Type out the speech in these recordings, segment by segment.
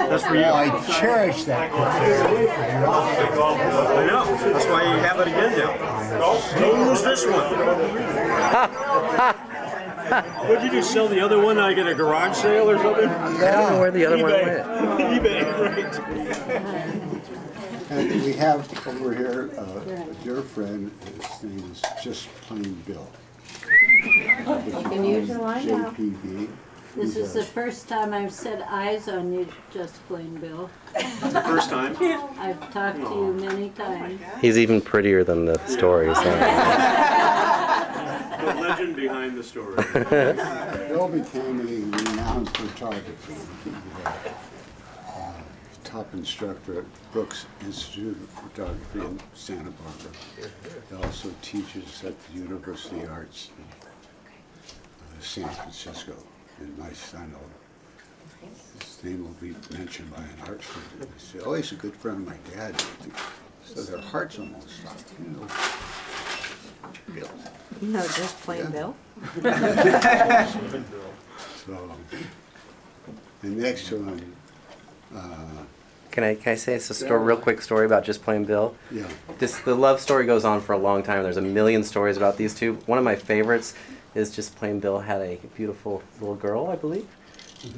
That's for you. I cherish that. I know. That's why you have it again now. Don't lose this one. What did you do? Sell the other one like at a garage sale or something? I don't know where the other one went. eBay, right? And we have over here a dear friend. His name is Just Plain Bill. You can use your line now. JPB. This is the first time I've set eyes on you, Just Plain Bill. It's the first time. I've talked to you many times. He's even prettier than the stories. The legend behind the story. Bill became a renowned photographer. He was top instructor at Brooks Institute of Photography in Santa Barbara. He also teaches at the University of Arts in San Francisco. And my son, his name will be mentioned by an art student. They say, oh, he's a good friend of my dad. So their hearts almost stopped. Bill. You know, Just Plain Bill. So, the next one. Can I say a story, real quick story about Just Plain Bill? Yeah. The love story goes on for a long time. There's a million stories about these two. One of my favorites is Just Plain Bill had a beautiful little girl, I believe.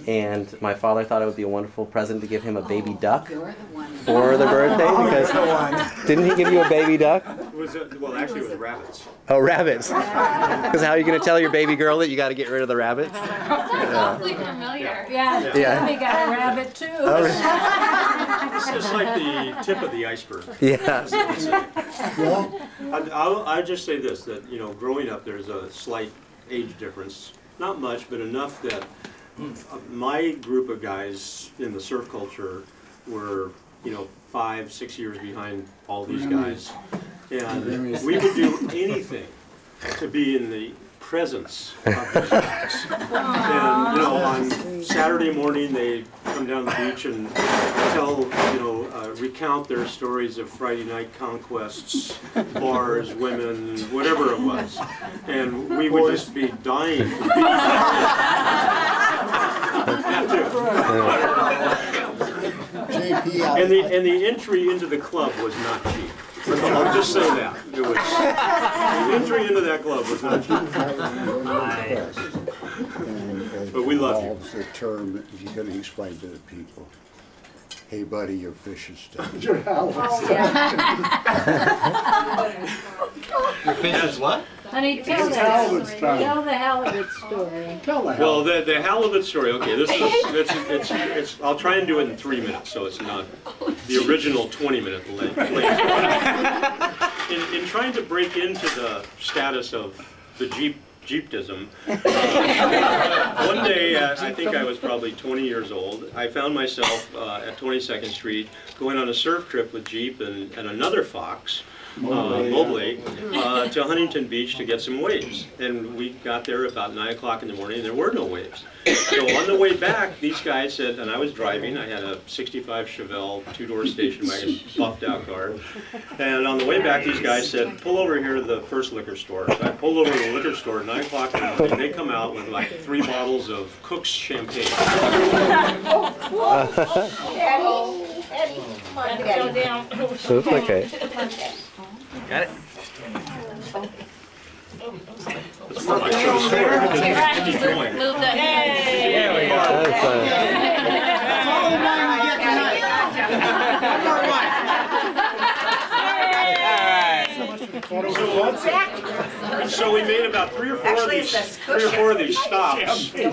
And my father thought it would be a wonderful present to give him a baby duck for the birthday, because didn't he give you a baby duck? Well, actually it was rabbits. Oh, rabbits. Because how are you going to tell your baby girl that you got to get rid of the rabbits? Sounds awfully familiar. Yeah, Yeah. we got a rabbit too. It's just like the tip of the iceberg. Yeah. I'll just say this, that, you know, growing up there's a slight age difference. Not much, but enough that my group of guys in the surf culture were, you know, 5, 6 years behind all these guys. And we would do anything to be in the presence of these guys. And, you know, on Saturday morning they come down the beach and tell, you know, recount their stories of Friday night conquests, bars, women, whatever it was. And we would just be dying. And the entry into the club was not cheap. I'll just say that. It was, the entry into that club was not cheap. But we love you. The term you're going to explain to the people. Hey buddy, your fish is dead. Your fish is what? Honey, tell the halibut story. Well, the halibut story. Okay, this is it's. I'll try and do it in 3 minutes, so it's not the original 20-minute length. In trying to break into the status of the Jeeptism, one day, I think I was probably 20 years old, I found myself at 22nd Street going on a surf trip with Jeep and another fox, Mobley, to Huntington Beach to get some waves. And we got there about 9 o'clock in the morning and there were no waves. So on the way back, these guys said, and I was driving, I had a 65 Chevelle 2-door station wagon, buffed out car. And on the way back, these guys said, pull over here to the first liquor store. So I pulled over to the liquor store at 9 o'clock in the morning, and they come out with like 3 bottles of Cook's champagne. Eddie, come on, go down. So it's okay. Got it? That's perfect. So the story, keep going. Move that. There we go. So we made about 3 or 4 of these stops. 3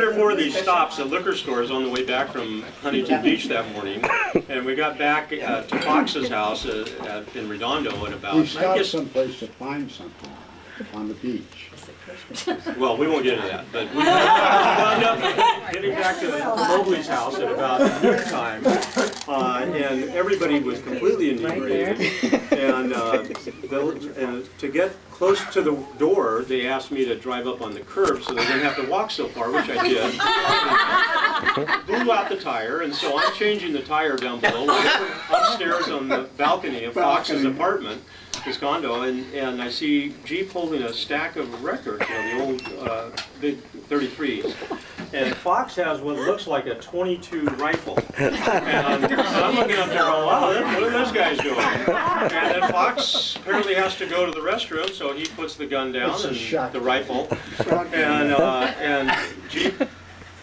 or 4 of these stops at liquor stores on the way back from Huntington Beach that morning, and we got back to Fox's house in Redondo at about. We stopped someplace to find something on the beach. Well, we won't get into that, but we wound up getting back to Mobley's house at about noontime, and everybody was completely inebriated. And to get close to the door, they asked me to drive up on the curb so they didn't have to walk so far, which I did. Blew out the tire, and so I'm changing the tire down below, upstairs on the balcony of Fox's apartment, his condo, and I see Jeep holding a stack of records, you know, the old big 33s. and Fox has what looks like a .22 rifle. And I'm looking up there going, wow, what are those guys doing? And then Fox apparently has to go to the restroom, so he puts the gun down and the rifle. And Jeep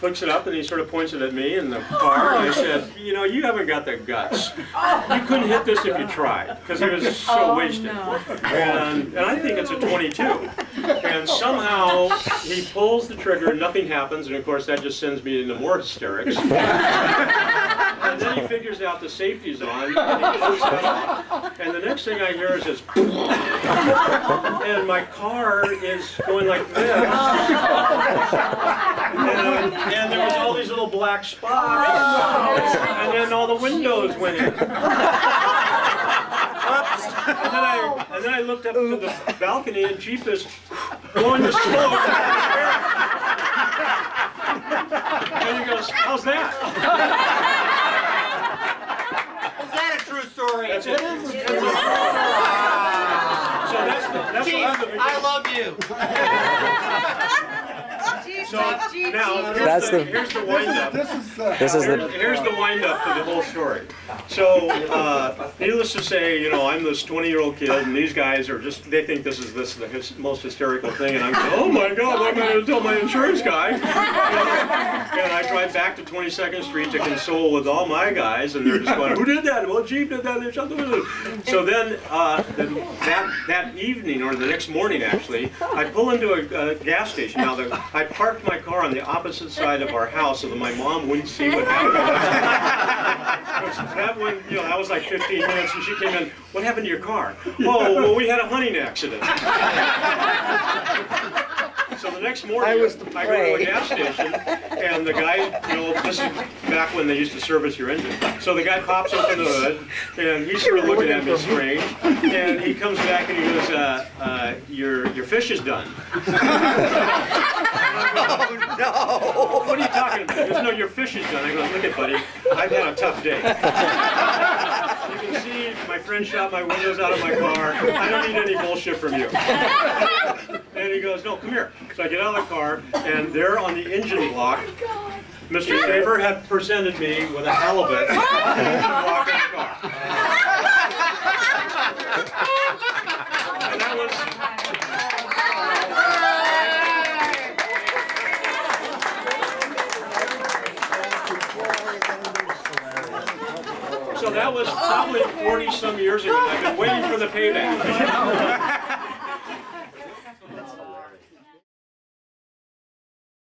picks it up and he sort of points it at me in the car, and I said, you know, you haven't got the guts. You couldn't hit this if you tried, because he was so wasted. And I think it's a .22. And somehow he pulls the trigger, nothing happens, and of course that just sends me into more hysterics. And then he figures out the safety's on, and he pulls it off. And the next thing I hear is this, and my car is going like this. And there was all these little black spots, and then all the windows went in. And then I looked up to the balcony, and Jeep is blowing the smoke. And he goes, how's that? Is that a true story? That's it. So that's Jeep, I love you. So now here's the wind-up. Here's the wind-up to the whole story. So needless to say, you know, I'm this 20-year-old kid, and these guys are just—they think this is the most hysterical thing, and I'm going, oh my God, what am I going to tell my insurance guy? And I drive back to 22nd Street to console with all my guys, and they're just going, who did that? Well, Jeep did that. So then that evening, or the next morning actually, I pull into a gas station. Now I parked my car on the opposite side of our house so that my mom wouldn't see what happened. That was like 15 minutes, and she came in, what happened to your car? Oh, well, we had a hunting accident. So the next morning, I go to a gas station, and the guy, you know, this is back when they used to service your engine. So the guy pops open the hood, and he's sort of looking at me strange, and he comes back and he goes, your fish is done. Oh, no. What are you talking about? He goes, no, your fish is done. I go, look at buddy, I've had a tough day. You can see my friend shot my windows out of my car. I don't need any bullshit from you. And he goes, no, come here. So I get out of the car, and there on the engine block, Mr. Shaver had presented me with a halibut in the engine block of the car. And that was... So that was probably 40-some years ago, and I've been waiting for the payback.